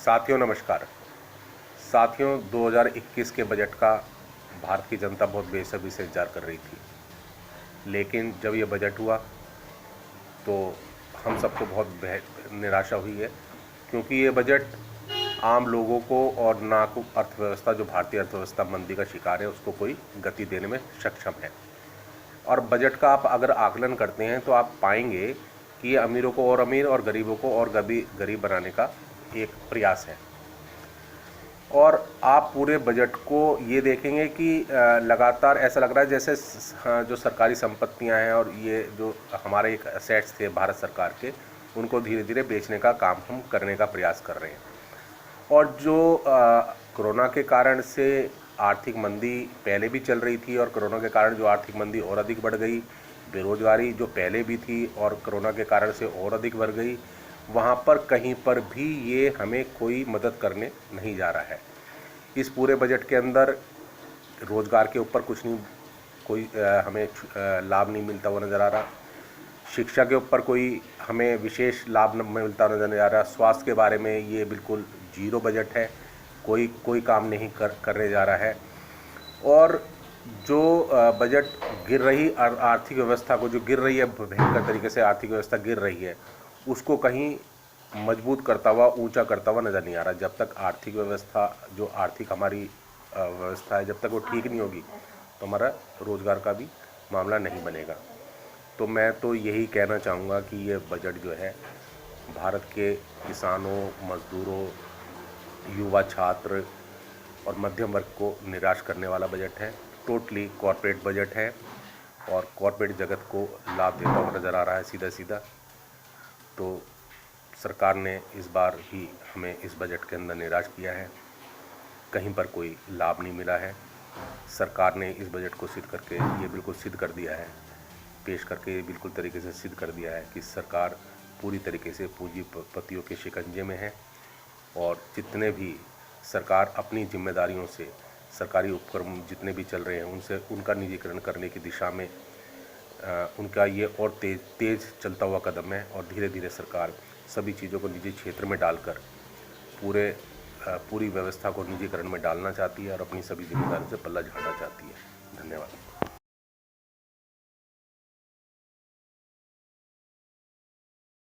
साथियों नमस्कार। साथियों 2021 के बजट का भारत की जनता बहुत बेसब्री से इंतजार कर रही थी, लेकिन जब ये बजट हुआ तो हम सबको बहुत निराशा हुई है, क्योंकि ये बजट आम लोगों को और ना को अर्थव्यवस्था, जो भारतीय अर्थव्यवस्था मंदी का शिकार है, उसको कोई गति देने में सक्षम है। और बजट का आप अगर आकलन करते हैं तो आप पाएंगे कि ये अमीरों को और अमीर और गरीबों को और गरीब बनाने का एक प्रयास है। और आप पूरे बजट को ये देखेंगे कि लगातार ऐसा लग रहा है जैसे जो सरकारी संपत्तियां हैं और ये जो हमारे एक असेट्स थे भारत सरकार के, उनको धीरे धीरे बेचने का काम हम करने का प्रयास कर रहे हैं। और जो कोरोना के कारण से आर्थिक मंदी पहले भी चल रही थी और कोरोना के कारण जो आर्थिक मंदी और अधिक बढ़ गई, बेरोजगारी जो पहले भी थी और कोरोना के कारण से और अधिक बढ़ गई, वहाँ पर कहीं पर भी ये हमें कोई मदद करने नहीं जा रहा है। इस पूरे बजट के अंदर रोज़गार के ऊपर कुछ नहीं, कोई हमें लाभ नहीं मिलता हुआ नज़र आ रहा। शिक्षा के ऊपर कोई हमें विशेष लाभ न मिलता नज़र नहीं आ रहा। स्वास्थ्य के बारे में ये बिल्कुल जीरो बजट है, कोई काम नहीं करने जा रहा है। और जो बजट गिर रही आर्थिक व्यवस्था को, जो गिर रही है भयंकर तरीके से आर्थिक व्यवस्था गिर रही है, उसको कहीं मजबूत करता हुआ, ऊंचा करता हुआ नज़र नहीं आ रहा। जब तक आर्थिक व्यवस्था, जो आर्थिक हमारी व्यवस्था है, जब तक वो ठीक नहीं होगी तो हमारा रोज़गार का भी मामला नहीं बनेगा। तो मैं तो यही कहना चाहूँगा कि ये बजट जो है भारत के किसानों, मज़दूरों, युवा छात्र और मध्यम वर्ग को निराश करने वाला बजट है। टोटली कॉरपोरेट बजट है और कॉरपोरेट जगत को लाभ देता हुआ नज़र आ रहा है सीधा सीधा। तो सरकार ने इस बार ही हमें इस बजट के अंदर निराश किया है, कहीं पर कोई लाभ नहीं मिला है। सरकार ने इस बजट को सिद्ध करके ये बिल्कुल सिद्ध कर दिया है, पेश करके बिल्कुल तरीके से सिद्ध कर दिया है कि सरकार पूरी तरीके से पूंजीपतियों के शिकंजे में है। और जितने भी सरकार अपनी जिम्मेदारियों से, सरकारी उपक्रम जितने भी चल रहे हैं उनसे, उनका निजीकरण करने की दिशा में उनका ये और तेज़ चलता हुआ कदम है। और धीरे धीरे सरकार सभी चीज़ों को निजी क्षेत्र में डालकर पूरी व्यवस्था को निजीकरण में डालना चाहती है और अपनी सभी जिम्मेदारियों से पल्ला झाड़ना चाहती है। धन्यवाद।